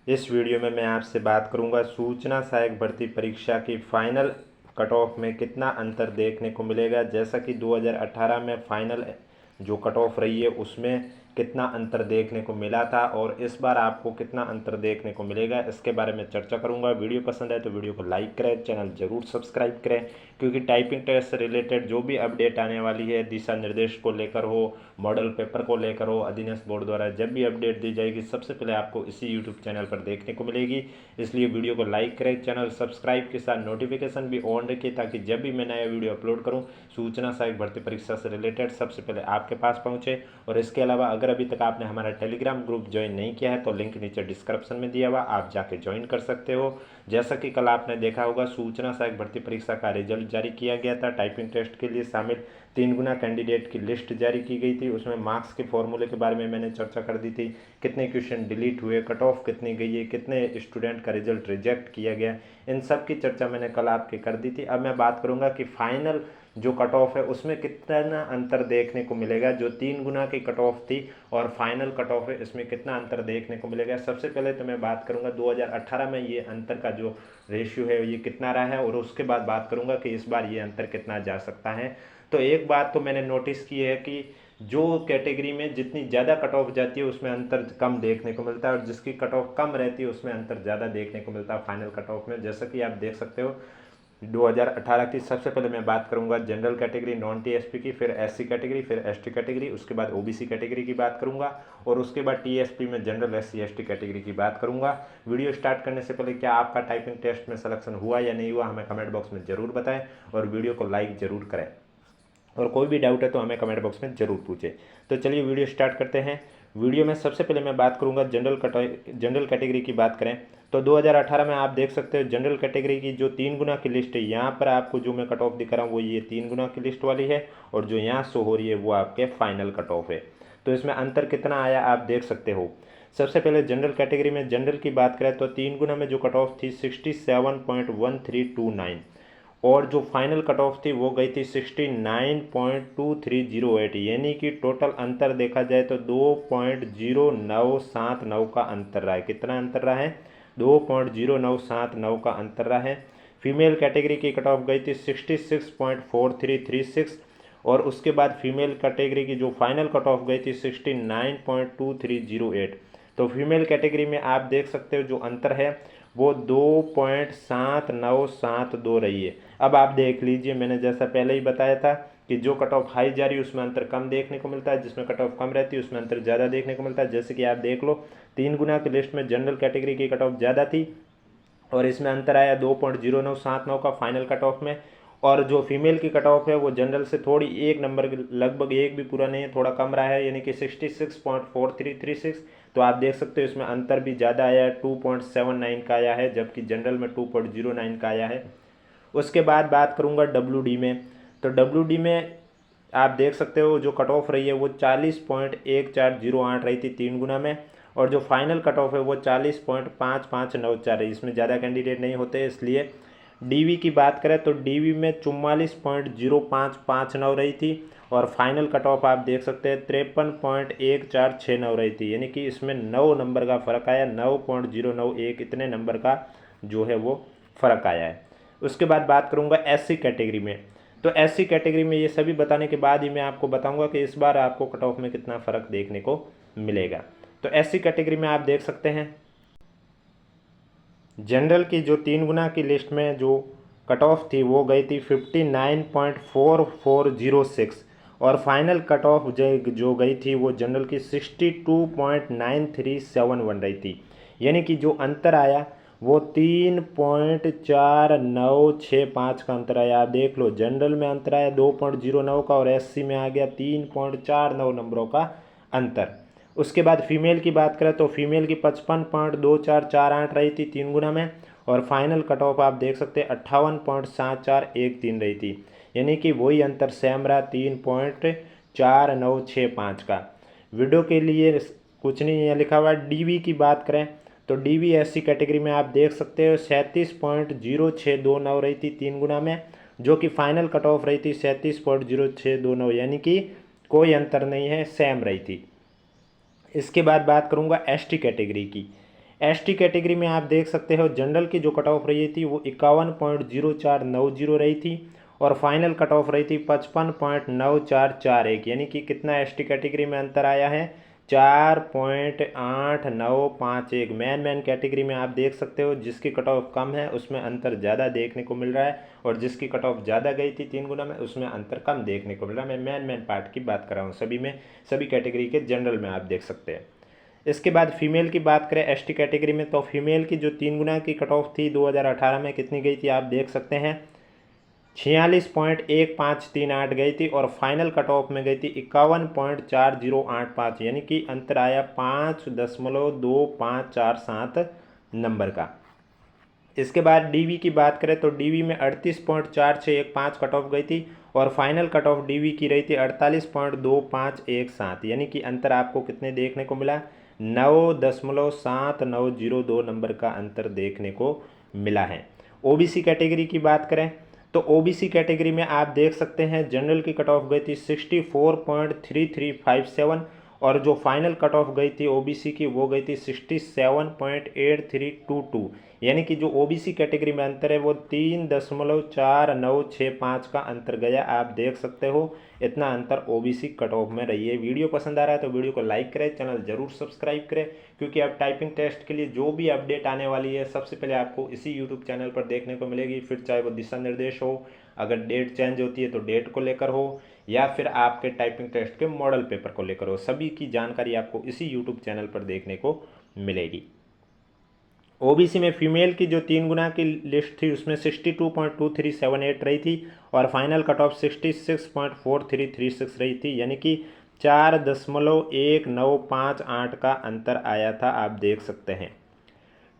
इस वीडियो में मैं आपसे बात करूंगा सूचना सहायक भर्ती परीक्षा की फाइनल कट ऑफ में कितना अंतर देखने को मिलेगा। जैसा कि 2018 में फाइनल जो कट ऑफ रही है उसमें कितना अंतर देखने को मिला था और इस बार आपको कितना अंतर देखने को मिलेगा, इसके बारे में चर्चा करूंगा। वीडियो पसंद है तो वीडियो को लाइक करें, चैनल जरूर सब्सक्राइब करें, क्योंकि टाइपिंग टेस्ट से रिलेटेड जो भी अपडेट आने वाली है, दिशा निर्देश को लेकर हो, मॉडल पेपर को लेकर हो, अधीनस्थ बोर्ड द्वारा जब भी अपडेट दी जाएगी सबसे पहले आपको इसी यूट्यूब चैनल पर देखने को मिलेगी। इसलिए वीडियो को लाइक करें, चैनल सब्सक्राइब के साथ नोटिफिकेशन भी ऑन रखें, ताकि जब भी मैं नया वीडियो अपलोड करूं सूचना सहायक भर्ती परीक्षा से रिलेटेड सबसे पहले आपके पास पहुंचे। और इसके अलावा अगर अभी तक आपने हमारा टेलीग्राम ग्रुप ज्वाइन नहीं किया है तो लिंक नीचे डिस्क्रिप्शन में दिया हुआ, आप जाके ज्वाइन कर सकते हो। जैसा कि कल आपने देखा होगा सूचना सहायक भर्ती परीक्षा का रिजल्ट जारी किया गया था। टाइपिंग टेस्ट के लिए शामिल 3 गुना कैंडिडेट की लिस्ट जारी की गई थी। उसमें मार्क्स के फॉर्मूले के बारे में मैंने चर्चा कर दी थी, कितने क्वेश्चन डिलीट हुए, कट ऑफ कितनी गई है, कितने स्टूडेंट का रिजल्ट रिजेक्ट किया गया, इन सब की चर्चा मैंने कल आपके कर दी थी। अब मैं बात करूंगा कि फाइनल जो कट ऑफ है उसमें कितना अंतर देखने को मिलेगा। जो 3 गुना की कट ऑफ थी और फाइनल कट ऑफ है इसमें कितना अंतर देखने को मिलेगा। सबसे पहले तो मैं बात करूंगा 2018 में ये अंतर का जो रेशियो है ये कितना रहा है, और उसके बाद बात करूंगा कि इस बार ये अंतर कितना जा सकता है। तो एक बात तो मैंने नोटिस की है कि जो कैटेगरी में जितनी ज़्यादा कट ऑफ जाती है उसमें अंतर कम देखने को मिलता है, और जिसकी कट ऑफ कम रहती है उसमें अंतर ज़्यादा देखने को मिलता है फाइनल कट ऑफ में। जैसा कि आप देख सकते हो 2018 की सबसे पहले मैं बात करूंगा जनरल कैटेगरी नॉन टीएसपी की, फिर एससी कैटेगरी, फिर एसटी कैटेगरी, उसके बाद ओबीसी कैटेगरी की बात करूंगा, और उसके बाद टीएसपी में जनरल एससी एसटी कैटेगरी की बात करूंगा। वीडियो स्टार्ट करने से पहले क्या आपका टाइपिंग टेस्ट में सिलेक्शन हुआ या नहीं हुआ हमें कमेंट बॉक्स में ज़रूर बताएं, और वीडियो को लाइक ज़रूर करें, और कोई भी डाउट है तो हमें कमेंट बॉक्स में ज़रूर पूछें। तो चलिए वीडियो स्टार्ट करते हैं। वीडियो में सबसे पहले मैं बात करूंगा जनरल कैटेगरी की बात करें तो 2018 में आप देख सकते हो जनरल कैटेगरी की जो 3 गुना की लिस्ट है, यहाँ पर आपको जो मैं कट ऑफ दिखा रहा हूँ वो ये 3 गुना की लिस्ट वाली है, और जो यहाँ शो हो रही है वो आपके फाइनल कट ऑफ है। तो इसमें अंतर कितना आया आप देख सकते हो। सबसे पहले जनरल कैटेगरी में जनरल की बात करें तो 3 गुना में जो कट ऑफ थी 67.1329, और जो फाइनल कट ऑफ थी वो गई थी 69.2308, यानी कि टोटल अंतर देखा जाए तो 2.0979 का अंतर रहा है। कितना अंतर रहा है? 2.0979 का अंतर रहा है। फीमेल कैटेगरी की कट ऑफ गई थी 66.4336, और उसके बाद फीमेल कैटेगरी की जो फाइनल कट ऑफ गई थी 69.2308। तो फीमेल कैटेगरी में आप देख सकते हो जो अंतर है वो 2.7972 रही है। अब आप देख लीजिए, मैंने जैसा पहले ही बताया था कि जो कट ऑफ हाई जा रही है उसमें अंतर कम देखने को मिलता है, जिसमें कट ऑफ कम रहती है उसमें अंतर ज़्यादा देखने को मिलता है। जैसे कि आप देख लो 3 गुना की लिस्ट में जनरल कैटेगरी की कट ऑफ ज़्यादा थी, और इसमें अंतर आया 2.0979 का फाइनल कट ऑफ में। और जो फीमेल की कट ऑफ है वो जनरल से थोड़ी एक नंबर लगभग एक भी पूरा नहीं है, थोड़ा कम रहा है, यानी कि 66.4336। तो आप देख सकते हो इसमें अंतर भी ज़्यादा आया है, 2.79 का आया है, जबकि जनरल में 2.09 का आया है। उसके बाद बात करूंगा डब्ल्यू में। तो डब्ल्यू में आप देख सकते हो जो कट ऑफ रही है वो 40.1408 रही थी 3 गुना में, और जो फाइनल कट ऑफ है वो 40.5594 रही। इसमें ज़्यादा कैंडिडेट नहीं होते, इसलिए डीवी की बात करें तो डीवी में 44.0559 रही थी, और फाइनल कट ऑफ आप देख सकते हैं 53.1469 रही थी, यानी कि इसमें 9 नंबर का फ़र्क आया, 9.091 इतने नंबर का जो है वो फ़र्क आया है। उसके बाद बात करूंगा एससी कैटेगरी में। तो एससी कैटेगरी में ये सभी बताने के बाद ही मैं आपको बताऊंगा कि इस बार आपको कट ऑफ में कितना फ़र्क देखने को मिलेगा। तो एससी कैटेगरी में आप देख सकते हैं जनरल की जो 3 गुना की लिस्ट में जो कट ऑफ थी वो गई थी 59.4406, और फाइनल कट ऑफ जो गई थी वो जनरल की 62.9371 रही थी, यानी कि जो अंतर आया वो 3.4965 का अंतर आया। आप देख लो जनरल में अंतर आया 2.09 का, और एससी में आ गया 3.49 नंबरों का अंतर। उसके बाद फीमेल की बात करें तो फीमेल की 55.2448 रही थी 3 गुना में, और फाइनल कट ऑफ आप देख सकते हैं 58.7413 रही थी, यानी कि वही अंतर सेम रहा 3.4965 का। वीडियो के लिए कुछ नहीं है लिखा हुआ। डीवी की बात करें तो डीवी एससी कैटेगरी में आप देख सकते हो 37.0629 रही थी 3 गुना में, जो कि फाइनल कट ऑफ रही थी 37.0629, यानी कि कोई अंतर नहीं है, सेम रही थी। इसके बाद बात करूंगा एसटी कैटेगरी की। एसटी कैटेगरी में आप देख सकते हो जनरल की जो कट ऑफ रही थी वो 51.0490 रही थी और फाइनल कट ऑफ रही थी 55.9441, यानी कि कितना एसटी कैटेगरी में अंतर आया है, 4.8951। मैन कैटेगरी में आप देख सकते हो जिसकी कट ऑफ कम है उसमें अंतर ज़्यादा देखने को मिल रहा है और जिसकी कट ऑफ ज़्यादा गई थी 3 गुना में उसमें अंतर कम देखने को मिल रहा है। मैं मैन पार्ट की बात कर रहा हूँ, सभी में सभी कैटेगरी के जनरल में आप देख सकते हैं। इसके बाद फीमेल की बात करें एसटी कैटेगरी में, तो फीमेल की जो 3 गुना की कट ऑफ थी 2018 में कितनी गई थी आप देख सकते हैं, 46.1538 गई थी और फाइनल कट ऑफ में गई थी 51.4085, यानी कि अंतर आया 5.2547 नंबर का। इसके बाद डीवी की बात करें तो डीवी में 38.4615 कट ऑफ गई थी और फाइनल कट ऑफ डीवी की रही थी 48.2517, यानी कि अंतर आपको कितने देखने को मिला, 9.7902 नंबर का अंतर देखने को मिला है। ओबीसी कैटेगरी की बात करें तो ओबीसी कैटेगरी में आप देख सकते हैं जनरल की कट ऑफ गई थी 64.3357 और जो फाइनल कट ऑफ गई थी ओबीसी की वो गई थी 67.8322, यानी कि जो ओबीसी कैटेगरी में अंतर है वो 3.4965 का अंतर गया। आप देख सकते हो इतना अंतर ओबीसी कट ऑफ में रही है। वीडियो पसंद आ रहा है तो वीडियो को लाइक करें, चैनल जरूर सब्सक्राइब करें, क्योंकि अब टाइपिंग टेस्ट के लिए जो भी अपडेट आने वाली है सबसे पहले आपको इसी यूट्यूब चैनल पर देखने को मिलेगी। फिर चाहे वो दिशा निर्देश हो, अगर डेट चेंज होती है तो डेट को लेकर हो, या फिर आपके टाइपिंग टेस्ट के मॉडल पेपर को लेकर हो, सभी की जानकारी आपको इसी यूट्यूब चैनल पर देखने को मिलेगी। ओबीसी में फीमेल की जो 3 गुना की लिस्ट थी उसमें 62.2378 रही थी और फाइनल कट ऑफ 66.4336 रही थी, यानी कि 4.1958 का अंतर आया था, आप देख सकते हैं।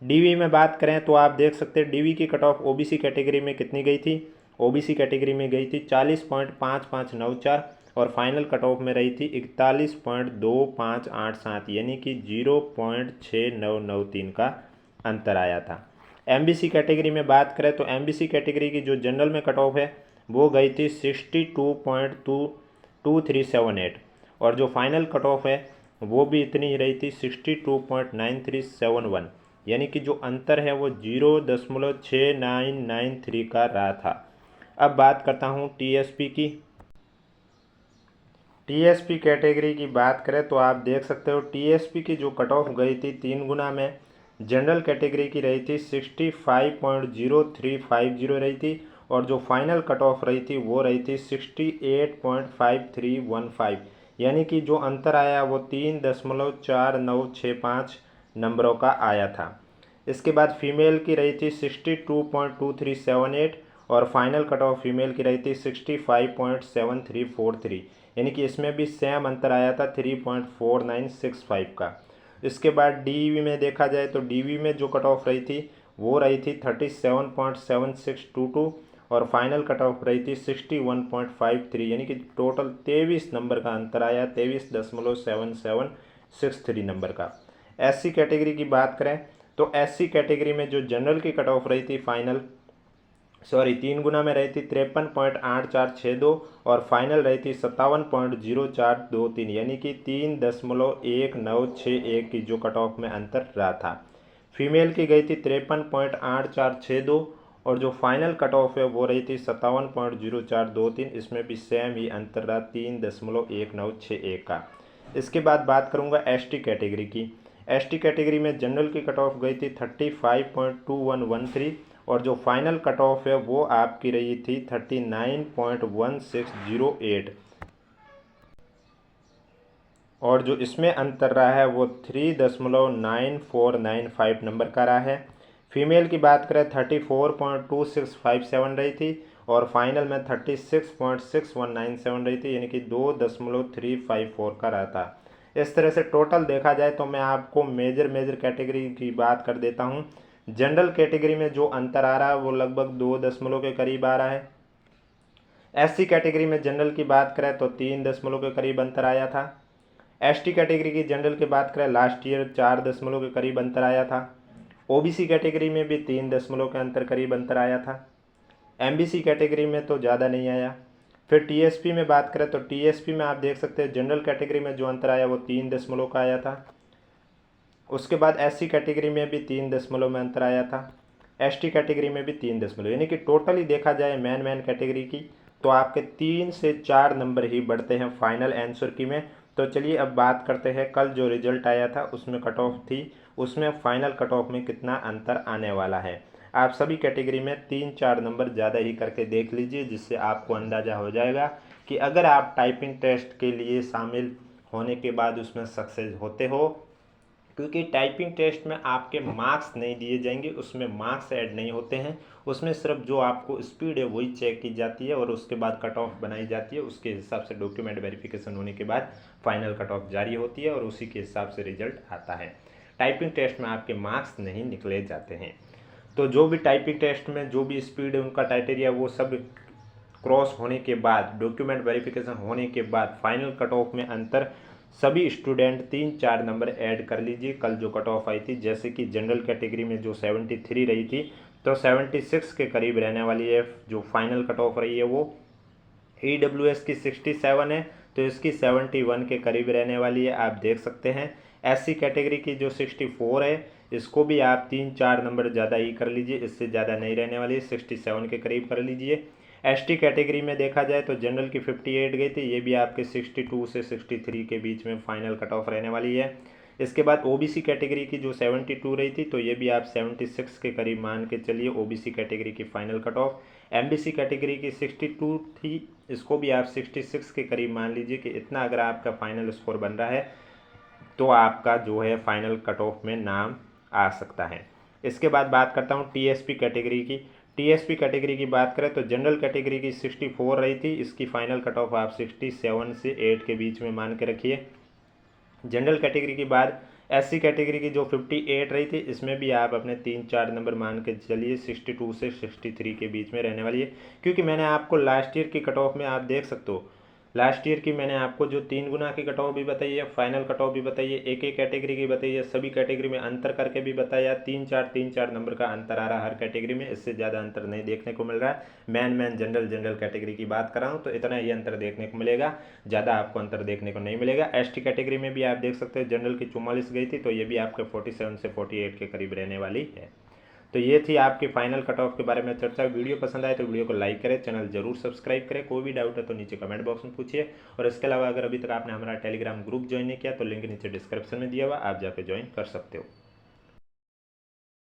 डीवी में बात करें तो आप देख सकते हैं डीवी की कट ऑफ ओबीसी कैटेगरी में कितनी गई थी, ओबीसी कैटेगरी में गई थी 40.5594 और फाइनल कट ऑफ में रही थी 41.2587, यानी कि 0.6993 का अंतर आया था। एमबीसी कैटेगरी में बात करें तो एमबीसी कैटेगरी की जो जनरल में कट ऑफ है वो गई थी 62.2378 और जो फाइनल कट ऑफ है वो भी इतनी ही रही थी 62.9371, यानी कि जो अंतर है वो 0.6993 का रहा था। अब बात करता हूँ टीएसपी की। टीएसपी कैटेगरी की बात करें तो आप देख सकते हो टीएसपी की जो कट ऑफ गई थी 3 गुना में जनरल कैटेगरी की रही थी 65.0350 रही थी और जो फाइनल कट ऑफ रही थी वो रही थी 68.5315, यानी कि जो अंतर आया वो 3.4965 नंबरों का आया था। इसके बाद फीमेल की रही थी 62.2378 और फाइनल कट ऑफ फीमेल की रही थी 65.7343, यानी कि इसमें भी सेम अंतर आया था 3.4965 का। इसके बाद डीवी में देखा जाए तो डीवी में जो कट ऑफ रही थी वो रही थी 37.7622 और फाइनल कट ऑफ रही थी 61.53, यानी कि टोटल 23 नंबर का अंतर आया, 23.7763 नंबर का। एससी कैटेगरी की बात करें तो एससी कैटेगरी में जो जनरल की कट ऑफ रही थी 3 गुना में रही थी 53.8462 और फाइनल रही थी 57.0423, यानी कि 3.1961 की जो कट ऑफ में अंतर रहा था। फीमेल की गई थी 53.8462 और जो फाइनल कट ऑफ है वो रही थी 57.0423, इसमें भी सेम ही अंतर रहा 3.1961 का। इसके बाद बात करूंगा एसटी कैटेगरी की। एसटी कैटेगरी में जनरल की कट ऑफ गई थी 35.2113 और जो फाइनल कट ऑफ है वो आपकी रही थी 39.1608 और जो इसमें अंतर रहा है वो 3.9495 नंबर का रहा है। फीमेल की बात करें 34.2657 रही थी और फाइनल में 36.6197 रही थी, यानी कि 2.354 का रहा था। इस तरह से टोटल देखा जाए तो मैं आपको मेजर कैटेगरी की बात कर देता हूँ। जनरल कैटेगरी में जो अंतर आ रहा है वो लगभग 2 दशमलव के करीब आ रहा है। एससी कैटेगरी में जनरल की बात करें तो 3 दशमलव के करीब अंतर आया था। एसटी कैटेगरी की जनरल की बात करें लास्ट ईयर 4 दशमलव के करीब अंतर आया था। ओबीसी कैटेगरी में भी 3 दशमलव के करीब अंतर आया था। एमबीसी कैटेगरी में तो ज़्यादा नहीं आया। फिर टीएसपी में बात करें तो टीएसपी में आप देख सकते हैं जनरल कैटेगरी में जो अंतर आया वो 3 दशमलव का आया था। उसके बाद SC कैटेगरी में भी 3 दशमलव में अंतर आया था, ST कैटेगरी में भी 3 दशमलव, यानी कि टोटली देखा जाए मैन कैटेगरी की तो आपके 3 से 4 नंबर ही बढ़ते हैं फाइनल आंसर की में। तो चलिए अब बात करते हैं कल जो रिजल्ट आया था उसमें कट ऑफ थी, उसमें फाइनल कट ऑफ में कितना अंतर आने वाला है। आप सभी कैटेगरी में 3-4 नंबर ज़्यादा ही करके देख लीजिए, जिससे आपको अंदाज़ा हो जाएगा कि अगर आप टाइपिंग टेस्ट के लिए शामिल होने के बाद उसमें सक्सेस होते हो, क्योंकि टाइपिंग टेस्ट में आपके मार्क्स नहीं दिए जाएंगे, उसमें मार्क्स ऐड नहीं होते हैं, उसमें सिर्फ जो आपको स्पीड है वही चेक की जाती है और उसके बाद कट ऑफ बनाई जाती है। उसके हिसाब से डॉक्यूमेंट वेरिफिकेशन होने के बाद फाइनल कट ऑफ जारी होती है और उसी के हिसाब से रिजल्ट आता है। टाइपिंग टेस्ट में आपके मार्क्स नहीं निकले जाते हैं। तो जो भी टाइपिंग टेस्ट में जो भी स्पीड है उनका क्राइटेरिया वो सब क्रॉस होने के बाद, डॉक्यूमेंट वेरिफिकेशन होने के बाद फाइनल कट ऑफ में अंतर सभी स्टूडेंट 3-4 नंबर ऐड कर लीजिए। कल जो कट ऑफ आई थी, जैसे कि जनरल कैटेगरी में जो 73 रही थी तो 76 के करीब रहने वाली है। जो फाइनल कट ऑफ रही है वो EWS की 67 है तो इसकी 71 के करीब रहने वाली है, आप देख सकते हैं। SC कैटेगरी की जो 64 है इसको भी आप 3-4 नंबर ज़्यादा ही कर लीजिए, इससे ज़्यादा नहीं रहने वाली है, 67 के करीब कर लीजिए। ST कैटेगरी में देखा जाए तो जनरल की 58 गई थी, ये भी आपके 62 से 63 के बीच में फाइनल कट ऑफ रहने वाली है। इसके बाद OBC कैटेगरी की जो 72 रही थी तो ये भी आप 76 के करीब मान के चलिए OBC कैटेगरी की final cut off. MBC category की 62 थी, इसको भी आप 66 के करीब मान लीजिए कि इतना अगर आपका फाइनल स्कोर बन रहा है तो आपका जो है फाइनल कट ऑफ में नाम आ सकता है। इसके बाद बात करता हूँ TSP कैटेगरी की। TSP कैटेगरी की बात करें तो जनरल कैटेगरी की 64 रही थी, इसकी फाइनल कट ऑफ आप 67 से 8 के बीच में मान के रखिए। जनरल कैटेगरी के बाद SC कैटेगरी की जो 58 रही थी इसमें भी आप अपने 3-4 नंबर मान के चलिए, 62 से 63 के बीच में रहने वाली है। क्योंकि मैंने आपको लास्ट ईयर की कट ऑफ में आप देख सकते हो, लास्ट ईयर की मैंने आपको जो 3 गुना की कट ऑफ भी बताई है, फाइनल कट ऑफ भी बताई है, एक कैटेगरी की बताई है, सभी कैटेगरी में अंतर करके भी बताया। 3-4 नंबर का अंतर आ रहा है हर कैटेगरी में, इससे ज़्यादा अंतर नहीं देखने को मिल रहा है। मैन जनरल कैटेगरी की बात कर रहा हूँ तो इतना ही अंतर देखने को मिलेगा, ज़्यादा आपको अंतर देखने को नहीं मिलेगा। ST कैटेगरी में भी आप देख सकते हैं जनरल की 44 गई थी तो ये भी आपके 47 से 48 के करीब रहने वाली है। तो ये थी आपकी फाइनल कट ऑफ के बारे में चर्चा। वीडियो पसंद आए तो वीडियो को लाइक करें, चैनल जरूर सब्सक्राइब करें। कोई भी डाउट है तो नीचे कमेंट बॉक्स में पूछिए। और इसके अलावा अगर अभी तक आपने हमारा टेलीग्राम ग्रुप ज्वाइन नहीं किया तो लिंक नीचे डिस्क्रिप्शन में दिया हुआ, आप जाकर ज्वाइन कर सकते हो।